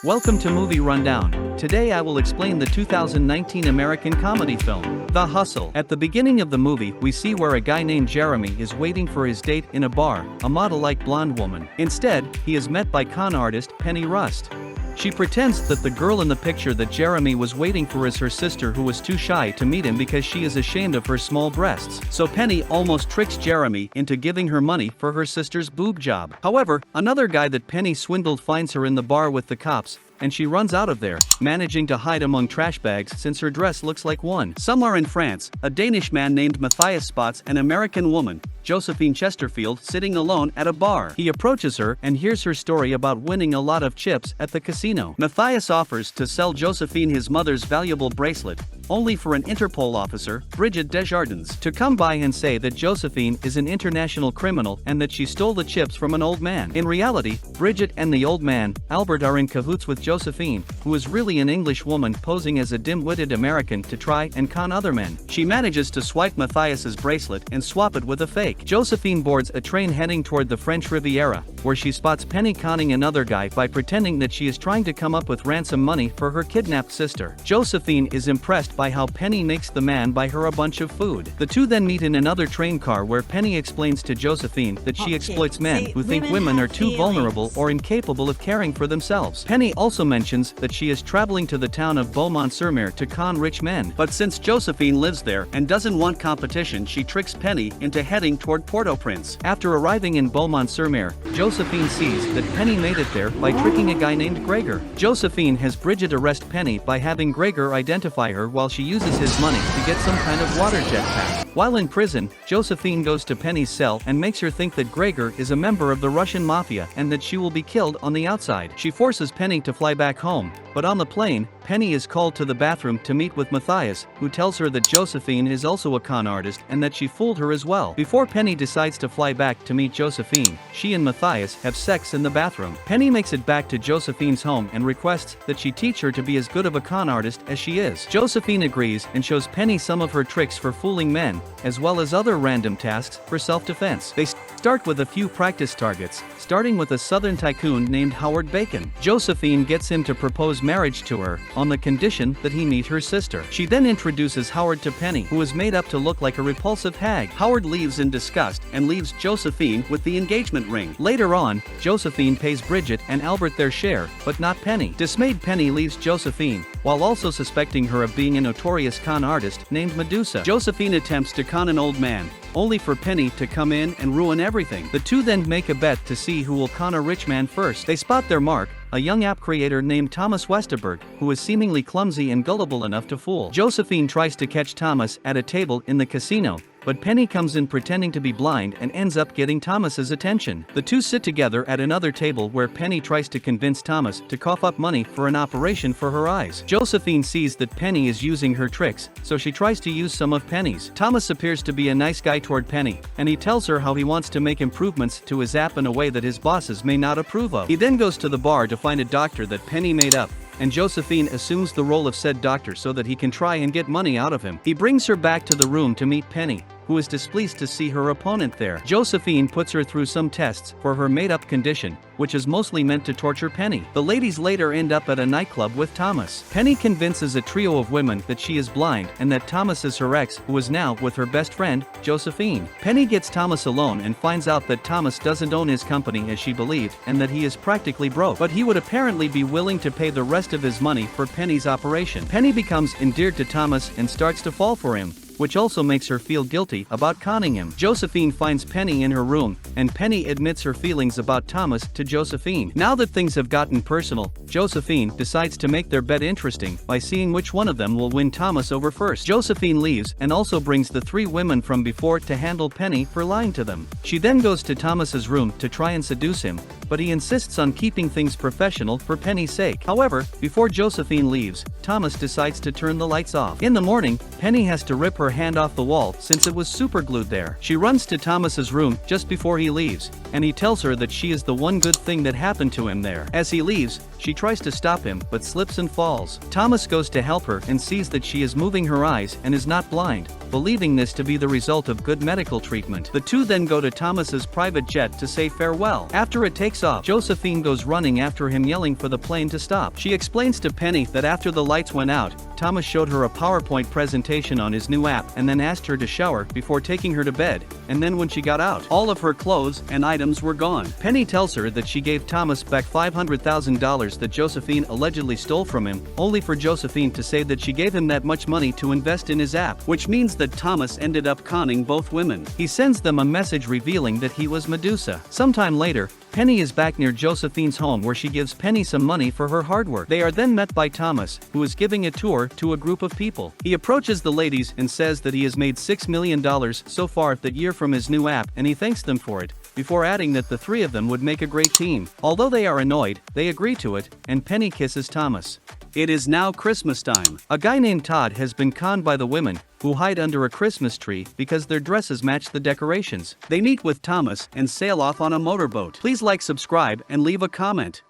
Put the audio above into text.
Welcome to Movie Rundown. Today I will explain the 2019 American comedy film, The Hustle. At the beginning of the movie, we see where a guy named Jeremy is waiting for his date in a bar, a model-like blonde woman. Instead, he is met by con artist Penny Rust. She pretends that the girl in the picture that Jeremy was waiting for is her sister, who was too shy to meet him because she is ashamed of her small breasts. So Penny almost tricks Jeremy into giving her money for her sister's boob job. However, another guy that Penny swindled finds her in the bar with the cops, and she runs out of there, managing to hide among trash bags since her dress looks like one. Somewhere in France, a Danish man named Matthias spots an American woman, Josephine Chesterfield, sitting alone at a bar. He approaches her and hears her story about winning a lot of chips at the casino. Matthias offers to sell Josephine his mother's valuable bracelet, only for an Interpol officer, Bridget Desjardins, to come by and say that Josephine is an international criminal and that she stole the chips from an old man. In reality, Bridget and the old man, Albert, are in cahoots with Josephine, who is really an English woman posing as a dim-witted American to try and con other men. She manages to swipe Matthias's bracelet and swap it with a fake. Josephine boards a train heading toward the French Riviera, where she spots Penny conning another guy by pretending that she is trying to come up with ransom money for her kidnapped sister. Josephine is impressed by how Penny makes the man buy her a bunch of food. The two then meet in another train car where Penny explains to Josephine that she exploits men who think women are too vulnerable or incapable of caring for themselves. Penny also mentions that she is traveling to the town of Beaumont-sur-Mer to con rich men. But since Josephine lives there and doesn't want competition, she tricks Penny into heading toward Port-au-Prince. After arriving in Beaumont-sur-Mer, Josephine sees that Penny made it there by tricking a guy named Gregor. Josephine has Bridget arrest Penny by having Gregor identify her while she uses his money to get some kind of water jet pack. While in prison, Josephine goes to Penny's cell and makes her think that Gregor is a member of the Russian mafia and that she will be killed on the outside. She forces Penny to fly back home, but on the plane, Penny is called to the bathroom to meet with Matthias, who tells her that Josephine is also a con artist and that she fooled her as well. Before Penny decides to fly back to meet Josephine, she and Matthias have sex in the bathroom. Penny makes it back to Josephine's home and requests that she teach her to be as good of a con artist as she is. Josephine agrees and shows Penny some of her tricks for fooling men, as well as other random tasks for self-defense. They start with a few practice targets, starting with a southern tycoon named Howard Bacon. Josephine gets him to propose marriage to her, on the condition that he meet her sister. She then introduces Howard to Penny, who is made up to look like a repulsive hag. Howard leaves in disgust and leaves Josephine with the engagement ring. Later on, Josephine pays Bridget and Albert their share, but not Penny. Dismayed, Penny leaves Josephine, while also suspecting her of being a notorious con artist named Medusa. Josephine attempts to con an old man, only for Penny to come in and ruin everything. The two then make a bet to see who will con a rich man first. They spot their mark, a young app creator named Thomas Westerberg, who is seemingly clumsy and gullible enough to fool. Josephine tries to catch Thomas at a table in the casino, but Penny comes in pretending to be blind and ends up getting Thomas's attention. The two sit together at another table where Penny tries to convince Thomas to cough up money for an operation for her eyes. Josephine sees that Penny is using her tricks, so she tries to use some of Penny's. Thomas appears to be a nice guy toward Penny, and he tells her how he wants to make improvements to his app in a way that his bosses may not approve of. He then goes to the bar to find a doctor that Penny made up, and Josephine assumes the role of said doctor so that he can try and get money out of him. He brings her back to the room to meet Penny, who is displeased to see her opponent there. Josephine puts her through some tests for her made-up condition, which is mostly meant to torture Penny. The ladies later end up at a nightclub with Thomas. Penny convinces a trio of women that she is blind and that Thomas is her ex, who is now with her best friend, Josephine. Penny gets Thomas alone and finds out that Thomas doesn't own his company as she believed and that he is practically broke, but he would apparently be willing to pay the rest of his money for Penny's operation. Penny becomes endeared to Thomas and starts to fall for him, which also makes her feel guilty about conning him. Josephine finds Penny in her room, and Penny admits her feelings about Thomas to Josephine. Now that things have gotten personal, Josephine decides to make their bet interesting by seeing which one of them will win Thomas over first. Josephine leaves and also brings the three women from before to handle Penny for lying to them. She then goes to Thomas's room to try and seduce him, but he insists on keeping things professional for Penny's sake. However, before Josephine leaves, Thomas decides to turn the lights off. In the morning, Penny has to rip her her hand off the wall since it was superglued there. She runs to Thomas's room just before he leaves, and he tells her that she is the one good thing that happened to him there. As he leaves, she tries to stop him but slips and falls. Thomas goes to help her and sees that she is moving her eyes and is not blind, believing this to be the result of good medical treatment. The two then go to Thomas's private jet to say farewell. After it takes off, Josephine goes running after him yelling for the plane to stop. She explains to Penny that after the lights went out, Thomas showed her a PowerPoint presentation on his new app and then asked her to shower before taking her to bed, and then when she got out, all of her clothes and items were gone. Penny tells her that she gave Thomas back $500,000 that Josephine allegedly stole from him, only for Josephine to say that she gave him that much money to invest in his app, which means that Thomas ended up conning both women. He sends them a message revealing that he was Medusa. Sometime later, Penny is back near Josephine's home where she gives Penny some money for her hard work. They are then met by Thomas, who is giving a tour to a group of people. He approaches the ladies and says that he has made $6 million so far that year from his new app, and he thanks them for it, before adding that the three of them would make a great team. Although they are annoyed, they agree to it, and Penny kisses Thomas. It is now Christmas time. A guy named Todd has been conned by the women, who hide under a Christmas tree because their dresses match the decorations. They meet with Thomas and sail off on a motorboat. Please like, subscribe, and leave a comment.